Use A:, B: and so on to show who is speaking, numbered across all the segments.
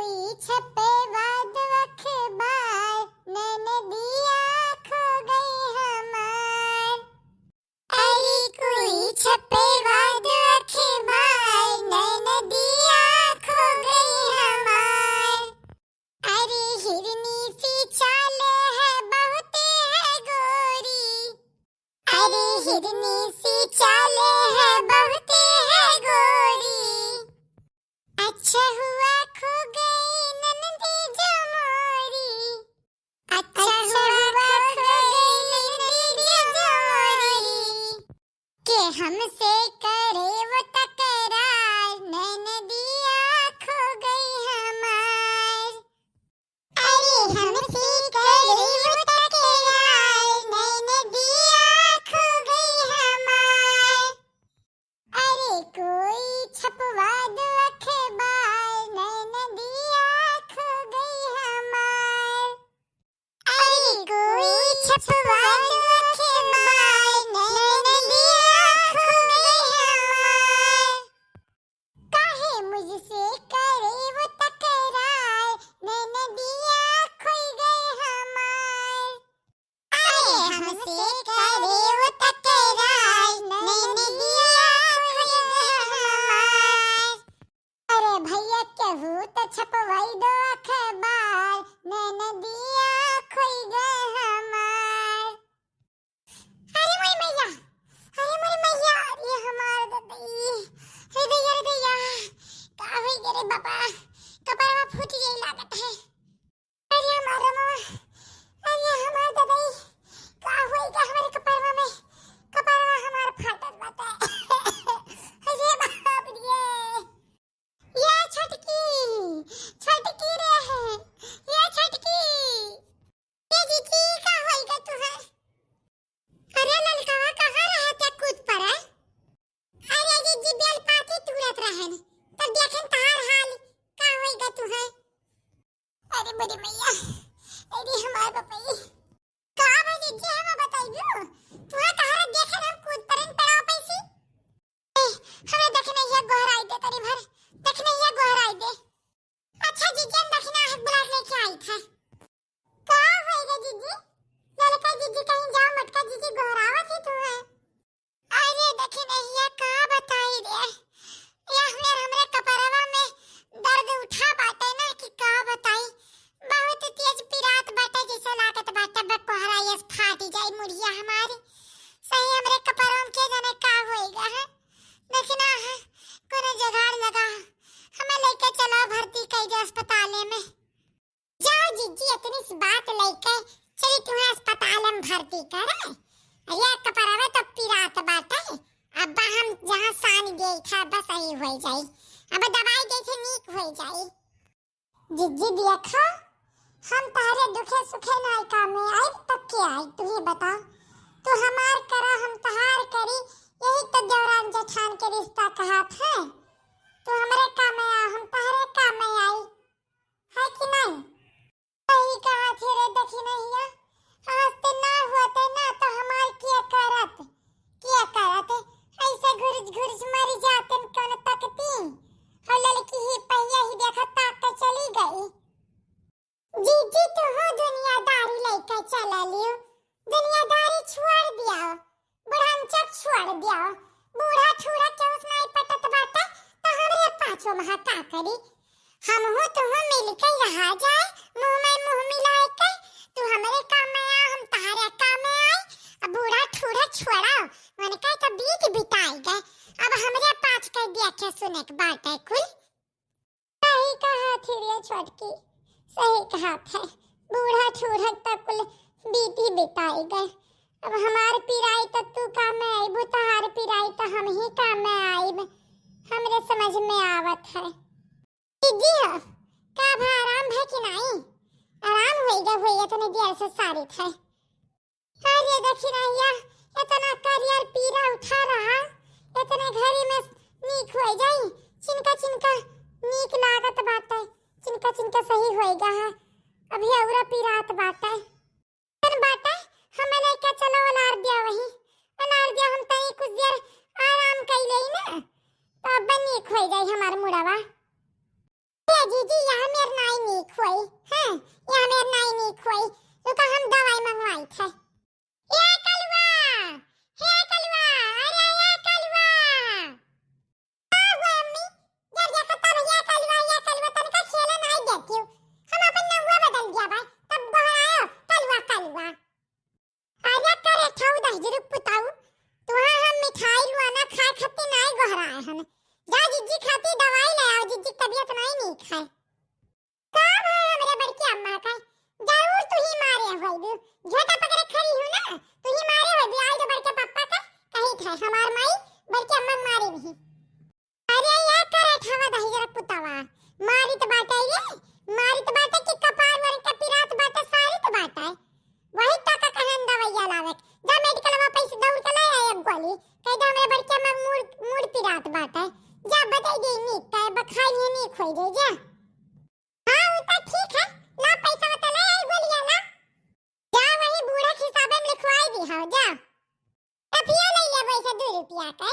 A: कोई छपे बाद अखबार, मैंने दिया खो गई हमार। अरे कोई छपे बाद अखबार, मैंने दिया खो गई हमार। अरे हिरनी सी चाल है बहुत है गोरी, अरे हिरनी सी चाल है बहुत है गोरी। अच्छा हुआ खो गई नन्ही जो मोरी, अच्छा हुआ खो गई नन्ही जो मोरी। के हमसे करे वो तकरार, मैंने दिया खो गई हमार। अरे हमसे करे वो तकरार, मैंने दिया खो गई हमार। अरे कोई छपवा दो अखबार, मैंने दिया खो गई हमार। अरे कोई छपवा दो अखबार, मैंने दिया खो गई हमार। काहे मुझसे करे वो तकरार, मैंने दिया खो गई हमार। अरे हमसे करे वो तकरार, मैंने दिया खो गई हमार। अरे भैया कहूँ तो छपवाई दो अखबार, मैंने दिया खो गई हमार। अरे मोरी मैया, अरे मोरी मैया, ये हमार ददई, हे दैया रे दैया, का होई गे रे बाबा, कपारवा फूट गई लागत है। अरे हमारा मामा, अरे हमार ददई, का होई गे हमारे कपारवा में, कपारवा हमार फाटत बाटे। अरे बाप रे, ये छटकी रे है, ये छटकी, ये जीजी का होई गे तू है। अरे ललकावा कहाँ रहते कूद पड़ा? अरे जीजी बेल पाती तुरत रहन, तब देखन तार हाल का होई गे तू है। अरे बड़ी मैया, अरे हमार बपई, का भाई जीजी हम बताइबो, तुहा कहां देखन हम कूद परन पड़ा पैसी। हमें देखने ये गोहराई दे तरी भर, देखने ये गोहराई दे। अच्छा जीजी हम देखना है बुला लेके आई था। का होई गे जीजी? ललका जीजी कहीं जाओ मटका जीजी गोहरावा थी तू है। अरे देखने ये का बताई रे, या हमरे कपरवा में दर्द उठा बाटे ना कि का बताई। बहुत तेज पिरात बाटे जैसे लागत बाटे बकोहरा ये फाटी जाई मुड़िया हमारी। सही हमरे कपरवा के जाने का होएगा है। देखना है कोनो जुगाड़ लगा, हमें लेके चलो भर्ती कई दे अस्पताल में। जाओ जीजी इतनी सी बात लेके चली तुम्हें अस्पताल में भर्ती करे। ये कपरवा तो पिरात बाटे, अब हम जहाँ सान गई था बस सही हो जाई, अब दवाई दे के नीक हो जाई। जीजी देखो, हम तारे दुखे सुखे नाय काम में आई तब के आई, तू ही बता। तू हमार करा हम तहार करी, यही तो देवरान जेठान के रिश्ता कहा था। तू हमरे काम में आ, हम तहरे काम में आई, है कि नहीं? सही कहा थे रे देखी नहीं है, आज ते ना होते ना तो हमार क्या करत ऐसे घुर्ज मरी जाते कौन तकती। और लड़की ही पहिया ही देखा ताक के चली गई। जीजी तो हो दुनियादारी लेके चला लियो, दुनियादारी छोड़ दिया, बुढ़ानचक छोड़ दिया। बूढ़ा ठूरा के उसना पटत बाटे तो हमरे पाछो महा का करी। हम हो तो हो मिल के रहा जाए, मुंह में मुंह मिलाए के। तू हमरे काम में आ, हम तारे काम में आई। अब बूढ़ा ठूरा छोड़ा, मैंने कहा तो बीत बिताई गए, अब हमरे पाछ के देखे सुने के बाटे कुल। सही कहा थी रे छोटकी, सही कहा था। बूढ़ा ठूरा तक कुल बीती बिताई गए, अब हमार पिराई तो तू काम में आई, बुतार पिराई तो हम ही काम में आई। हमरे समझ में आवत है। दीदी हो का भा आराम है कि नहीं? आराम होइगा इतने देर से सारी थे। अरे देखी रहिया, इतना करियर पीरा उठा रहा, इतने घड़ी में नीक हो जाई। चिनका नीक लागत बाटे, चिनका सही होइगा है। अभी औरा पीरात बाटे हमें लेके चलो अनार दिया, वही अनार दिया हम तई कुछ देर आराम कर लेई ना, तो अब नीक हो जाई हमार मुड़वा। जीजी यहाँ मेरे नहीं खाए। का भाई हमरे बड़की अम्मा का जरूर तू ही मारे होई दू, झोटा पकड़े खड़ी हूं ना, तू ही मारे होई दू। आई तो बड़के पापा का कहीं था हमार माई बड़के अम्मा मारी नहीं। अरे या करे खावा दही जरा कुतावा मारी तो बाटा ये, मारी तो बाटा कि कपार वर का पिरात बाटा सारी तो बाटा है। वही तक कहन दवाइया लावे जा मेडिकल में पैसे दौड़ के ले आए गोली कह दे हमरे बड़के अम्मा मूड पिरात बाटा जा बताई दे नीक का बखाई नहीं खोई दे जा। हां वो तो ठीक है, ला पैसा बता ले आई गोलियां ला जा, वही बूढ़ा के हिसाब में लिखवाई दी हां जा। टफिया ले ले पैसा 2 रुपया का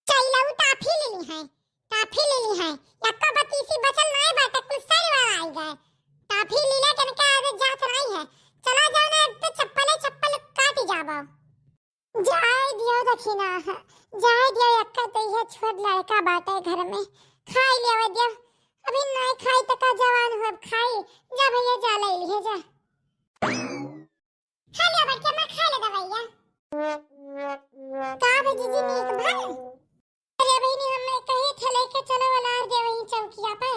A: चैला टाफी ले ली है, टाफी ले ली है यक्का बत्तीसी बचल नहीं बाटे कुछ सारी बार आई गए टाफी लीला कन का आदत जात नहीं है। चला जाओ ना तो चप्पल काटी जाबो जाय दियो दक्षिणा जाय दियो यक्का तो यह छोट लड़का बाटे घर में खाई लेवे दियो, अभी नहीं खाई त का जवान हो खाई जा भैया जा ले लिए जा। हेलो बच्चा मैं खा ले दवाइया का भेजी जी नीक भल। अरे बहनी हमने कहे थे लेके चलो वाला दे वहीं चौकिया पे,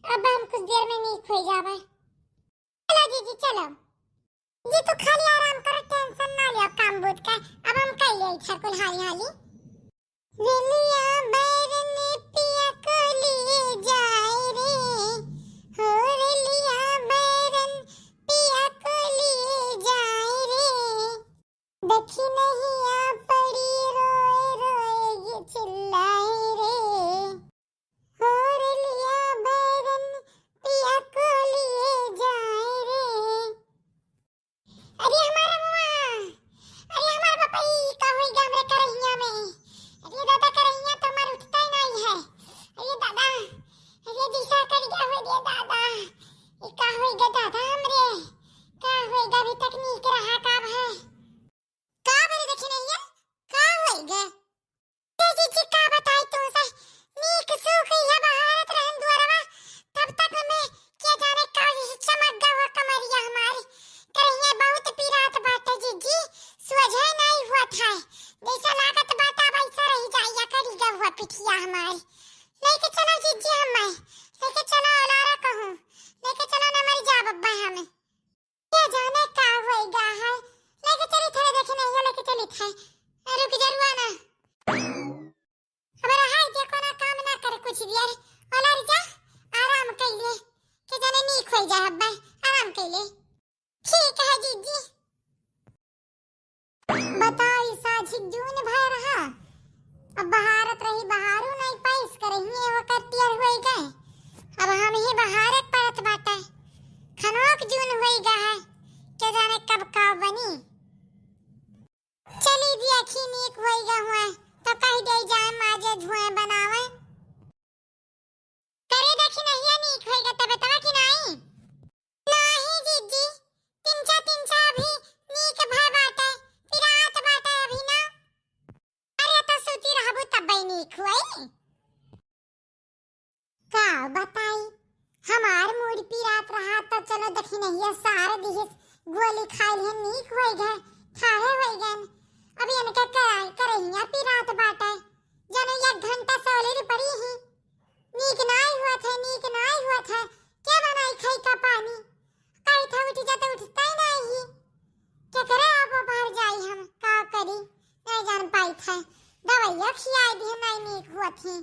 A: अब हम कुछ देर में नीक हो जावे। चलो जीजी चलो जी, तू खाली आराम कर टेंशन ना लियो काम बुत का, अब हम कर ले इच्छा कुल हाली हाली। वेलिया बैरने पिया को लिए जाए रे, हो वेलिया बैरन पिया को लिए जाए रे, देखी नहीं आ पड़ी रोए रोए ये चिल्लाए रे, हो वेलिया बैरन पिया को लिए जाए रे। अरे हमारा बुआ, अरे हमारा पापा ई का होई गा हमरे करहिया में, अरे दादा करहिया तो मर उठता ही नहीं है। अरे दादा, अरे दिशा कर गया हो दे दादा, ई का होई गा दादा हमरे, का होई गा अभी तक नीक रहा का है का बरे देखी नहीं है का होई गा जी का बताई तू से नीक सुख है भारत रहन दुआरवा, तब तक में क्या जाने का चमक गा हुआ कमरिया हमारी करहिया बहुत पीरात बाटे जी सुझे नहीं हुआ था, जैसा लागत बाटा वैसा रही जाइया करी गा हुआ पिठिया हमारी। लेके चलो जीजी हमें लेके चलो ओलारा कहूं लेके चलो ना मर जा बब्बा हमें, क्या जाने का होएगा है लेके चली थोड़े देखे नहीं है लेके चली था। रुक जा रुआना हमारा हाय देखो ना काम ना करे कुछ देर ओलार जा आराम कर ले के जाने नीक हो जा हब्बा आराम कर ले। ठीक है जीजी। बताओ इसा झिकझून भय रहा, अब बहारत रही बहारू नहीं पैस करही वो कटियर होई गए, अब हम ही बहारत परत बाटे खनोक जून होई गा है के जाने कब का बनी। चली भी अखी नीक होई गा हुआ तो कह दे जाए माजे धुएं बनावे करे देखी नहीं नीक होई गा तब बतावा कि नहीं नहीं जीजी तिनचा अभी नीक भय बाटे पिरात बाटे अभी ना, अरे तो सुती रहबू तब नीक होई का बताई हमार मूड पिरात रहा तो चलो देखी नहीं सारे दिहिस गोली खाई ले नीक होई गए थाहे होई गए, अभी इनके करहिया पिरात बाटे जने 1 घंटा सोलेरी पड़ी ही नीक नहीं हुआ था क्या बनाई खाई का पानी कहीं था उठ जाता उठता ही नहीं क्या करे आप बाहर जाई हम का करी नहीं जान पाई था दवाइयां खियाई दी नहीं नीक हुआ थी।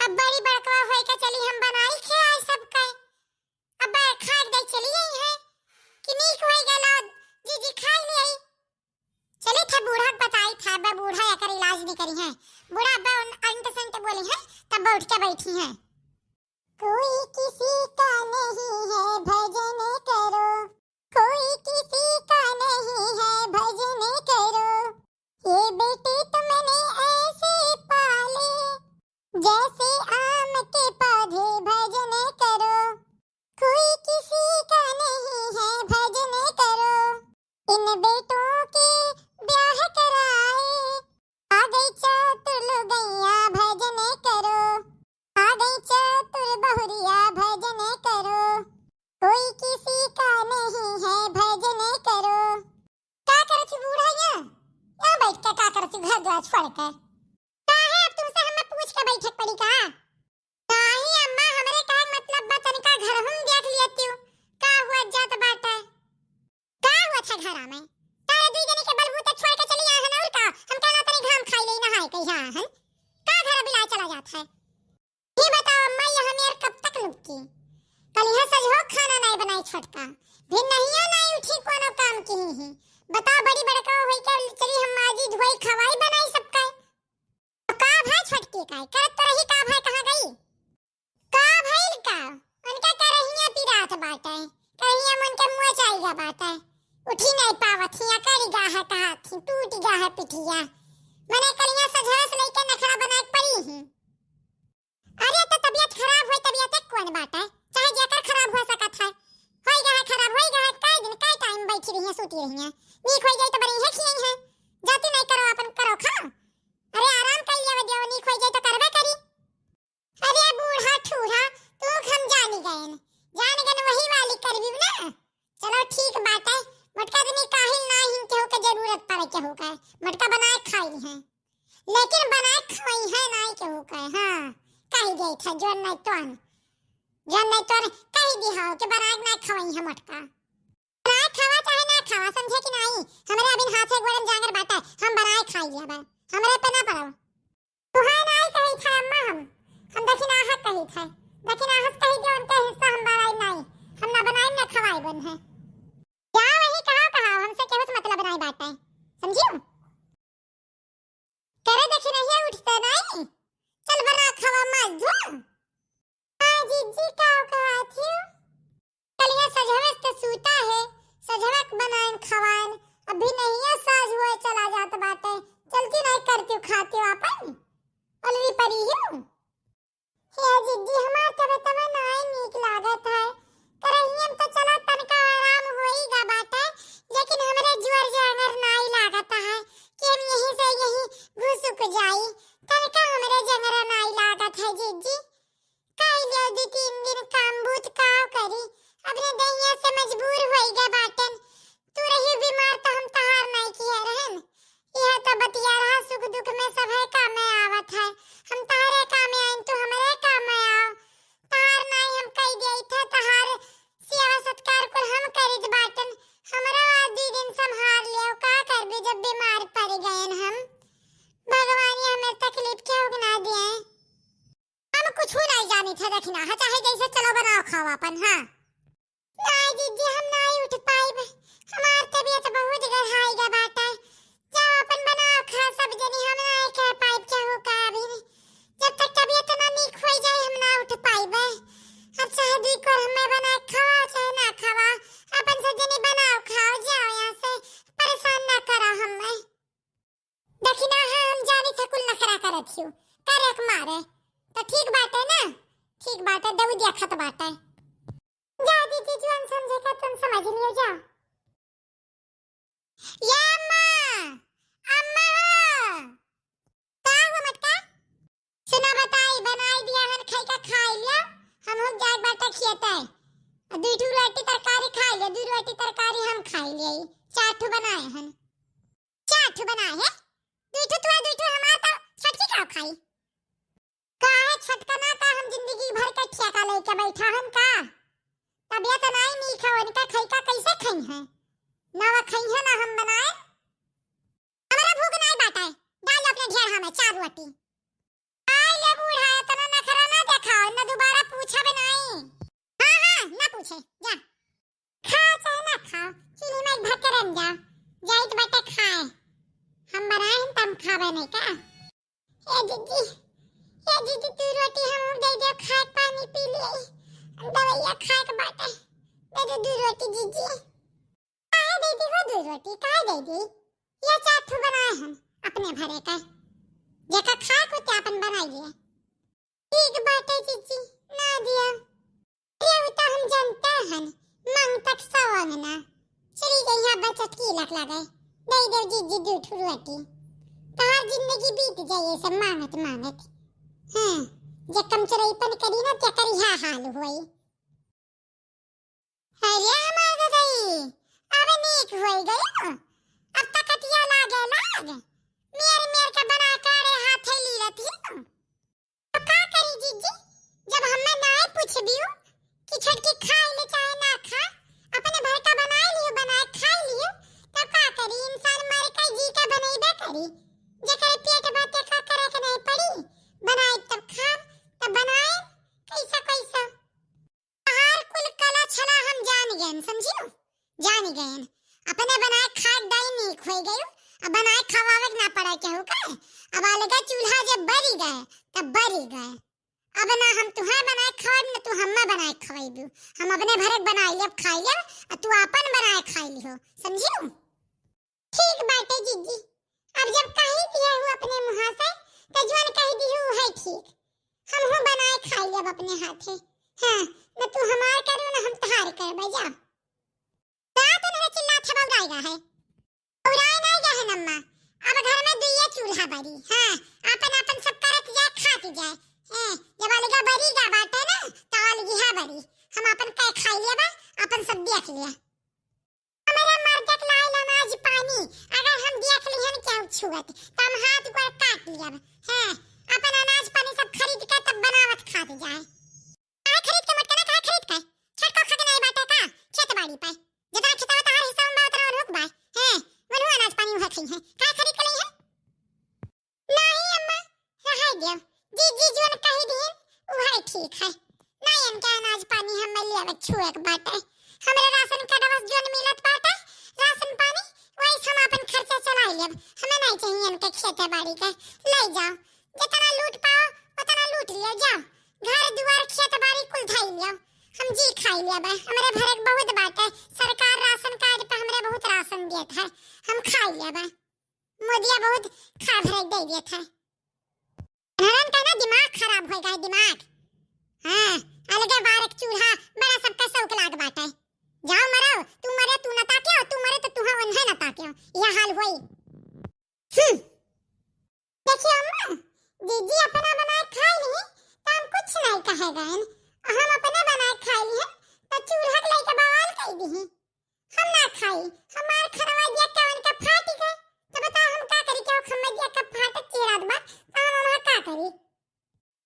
A: अब बड़ी बड़कवा होई का चली हम बनाई खियाई सब का अब खा दे चली आई है कि नीक होई गलो जीजी खा ले आई चले था बूढ़ा बताई था बे बूढ़ा या कर इलाज नहीं करी है बूढ़ा बे अंत संत बोली है तब उठ के बैठी है। कोई किसी का नहीं है भजन करो, कोई किसी का नहीं है भजन करो, ये बेटे तुमने ऐसे पाले जैसे आम के पौधे भजन करो, कोई किसी का नहीं है भजन करो, इन बेटों के ब्याह कराए आ गई चतुर लुगैया भजन करो, आ गई चतुर बहुरिया भजन करो, कोई किसी का नहीं है भजन करो। क्या करती बूढ़ाइया यहाँ बैठ के क्या करती घर द्वार छोड़ के का है अब तुमसे हमें पूछ के बैठक पड़ी का नहीं जा मैं तारे दुई जने के बलबूते छोड़ के चली आ हन और का हम कहना तनी घाम खाई ले नहाए कहिया हन का घर बिला चला जाता है। ये बताओ अम्मा ये हमें कब तक लुकी कल यहां सजो खाना नहीं बनाई छोटका फिर नहीं नहीं उठी कोनो काम की ही बताओ बड़ी बड़का होई के चली हम माजी धोई खवाई बनाई सबका तो का भाई छोटकी का करत तो रही का भाई कहां गई का भइल का उनका करहिया पिरात बाटे कहिया मन के मुंह चाहिए बाटे उठी नहीं पावत हिया करी गा है कहा थी टूट गा है पिठिया मने कलिया सझरस लेके नखरा बना के पड़ी ही। अरे तो तबीयत खराब होई तबीयत कौन बाटे चाहे जेकर खराब हो सकत है होई गा है खराब होई गा है कई दिन कई टाइम बैठी रही है सूती रही है नीक होई जाए तो बड़ी है खियई है जाती नहीं करो अपन करो खा अरे आराम कर लेवे दियो नीक होई जाए तो करबे करी। अरे बूढ़ा ठूढ़ा तू हम जान गए वही वाली करबी ना चलो ठीक बात है मटका तो नहीं काहिल ना ही के हो के जरूरत पड़े के हो का मटका बनाए खाई है लेकिन बनाए खाई है ना के हो का हां कही गई था जो नहीं तो कही दी हां के बनाए ना खाई है मटका बनाए खावा चाहे ना खावा समझे कि नहीं हमारे अभी हाथ से गोड़म जांगर बाटा हम बनाए खाई लिया बा हमरे पे ना पड़ो तुहां नहीं कही था अम्मा हम दक्षिणा हक कही था दक्षिणा हक कही जो उनका हिस्सा हम बनाई नहीं हम ना बनाई ना खवाई बन है क्या वही कहा हमसे केवत मतलब नहीं बात है समझियो करे देखी नहीं उठते नहीं चल बना खवा मत जो हां जीजी का कहा थी कलिया सजवस तो सूता है सजवक बनाएं खवाएं अभी नहीं है साज हुए चला जाता बात है चलती नहीं करती खाती अपन अलवी पड़ी हूं हे जीजी हमार तबीयत में नहीं नीक लागत है करहियम तो चला तनका आराम होईगा बाटे लेकिन हमरे जुअर जांगर नहीं लागत है कि हम यहीं से यहीं घुसुक जाई तनका हमरे जंगर नहीं लागत है जीजी काई ले दी 3 दिन काम भूत काव करी अपने दैया से मजबूर होईगा बाटन तू रही बीमार तो हम तहार नहीं किए रहन यह तो बतिया रहा सुख दुख में सब है काम में आवत है हम तारे काम में आइन तो हमरे काम में आओ तार नहीं हम कह देई था तहार सेवा सत्कार को हम करित बाटन हमरा आदि दिन संभाल लियो का करबे जब बीमार पड़ गए हम भगवान ये हमें तकलीफ क्यों ना दिए हम कुछ नहीं जानी था दक्षिणा हा चाहे जैसे चलो बनाओ खाओ अपन हां नहीं दीदी हम नहीं उठ पाई हमार तबीयत बहुत गड़हाई गा बाटा जाओ अपन बनाओ खा सब जनी हम नहीं कह पाई क्या हो का अभी जब तक तबीयत ना ठीक हो जाए हम ना उठ पाईबे अब चाहे दी को हमें बना खावा चाहे ना खावा अपन से जनी बनाओ खाओ जाओ यहां से परेशान ना करो हमें दक्षिणा है हम जानी थे कुल नखरा करत हूं करक मारे तो ठीक बात है ना ठीक बात है दऊ दिया खत बात है जा दीदी जोन समझे का तुम समझ लियो जा या अम्मा का हो मटका सुना बताई बनाई दिया हन खाई का खाई लिया हम हो जाए बाटा खियाता है दू ठू रोटी तरकारी खाई ले दू रोटी तरकारी हम खाई ले चार ठू बनाए हन चार ठू बनाए है दू ठू हमारा तो छटकी का खाई का है छटका ना का हम जिंदगी भर का ठेका लेके बैठा हम का तबियत नहीं खाओ इनका खाई का कैसे खाई है ना वो खाई है ना हम बनाए हमारा भूख नहीं बाटा है डाल अपने ढेर हमें चार रोटी आई ले बूढ़ा इतना नखरा ना दिखाओ ना दोबारा पूछा भी नहीं हां ना पूछे जा खा चाहे ना खाओ चूल्हे में भटकरन जा जाइत बेटा खाए हम बनाए हैं तम खावे नहीं का ए दीदी तू रोटी हम दे दे खाए पानी पी ले दवाइयां खाए के बाटे दे दे दू रोटी जीजी काहे दे दी वो दू रोटी काहे दे दी ये चार ठो बनाए हम अपने भरे का जेका खाए को ते अपन बनाई लिए ठीक बाटे जीजी ना दिया ये तो हम जानते हैं मंग तक सवांग ना चली गई यहां बचत की लग लगे दे दे जीजी दू ठो रोटी कहां जिंदगी बीत जाए सब मांगत हां जे कम चरईपन करी ना क्या करी हाल होई अरे हमार गई अब नीक होई गयो अब तक कटिया लाग मेर के बना काड़े हाथे ली रहती तो का करी जीजी जब हमें ना पूछबियो कि छटकी खाई ले चाहे ना खा अपने भर का बना लियो बनाए खा लियो जानी गए अपने बनाए खाट दाई नहीं खोई गयो अब बनाए खवावे ना पड़ा केहू का अब अलगा चूल्हा जब बरी गए तब बरी गए अब ना हम तुहार बनाए खवाब ना तू हम्मा बनाए खवाइबू हम अपने भरत बनाई लेब खाई लेब और तू अपन बनाए खाई लिहो समझियो ठीक बाटे जीजी अब जब कही दिया हूँ अपने मुंह से तो जवन कही दी हूँ है ठीक हम हो बनाए खाई लेब अपने हाथे हां ना तू हमार करू ना हम तहार करबे जा रात ने चिल्ला छबा गाएगा है उड़ाए नहीं जा है नम्मा अब घर में दुइया चूल्हा बरी हां अपन अपन सब करत जाए खाती जाए जब अलगा बरी गा बाटे ना तो अलगी है बरी हम अपन कह खाई लेबा अपन सब देख लिया हमारा मर्दक लाइल अनाज पानी अगर हम देख लिहन क्या छुअत तो हम हाथ पर काट लियब हैं अपन अनाज पानी सब खरीद के तब बनावत खाते जाए का खरीद के मत का खरीद के छटको खा के नहीं बाटे का खेत बाड़ी पे जितना खेतवा तार हिस्सा में उतना रुक बा हैं वनु अनाज पानी उहा खई है का खरीद के लई है नहीं अम्मा रहा दियो जी जोन कही दी उहा ठीक है नहीं इनका अनाज पानी हम लेवे छुए के बाटे हमरे राशन कार्ड बस जोन मिलत बाटे राशन पानी वही हम अपन खर्चा चला लेब हमें नहीं चाहिए इनके खेती बाड़ी के ले जाओ जितना लूट पाओ उतना लूट लियो जाओ घर दुआर खेत बाड़ी कुल धाई लियो हम जी खाई लेब हमरे भरक बहुत बाटे सरकार राशन कार्ड पे हमरे बहुत राशन देत है हम खाई लेब मोदिया बहुत खा भरक दे देत है नरन का ना दिमाग खराब हो गया दिमाग हां अलगे बारक चूल्हा बड़ा सबका शौक लाग बाटे जाओ मरो तू न ताकियो तू मरे तो तुहा वन है न ताकियो यह हाल होई देखियो अम्मा दीदी अपना बनाए खाई नहीं तो हम कुछ नहीं कहेगा हम अपने बनाए खाई ली तो चूल्हा के लेके बवाल कर दी हम ना खाई हमार खरवा दिया के उनका फाटी गए तो बताओ हम का करी के खम्मा दिया का फाटक के रात बा तो हम का करी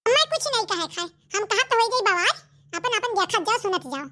A: मैं कुछ नहीं कहे खाए हम कहा तो हो गई बवाल अपन अपन देखत जाओ सुनत जाओ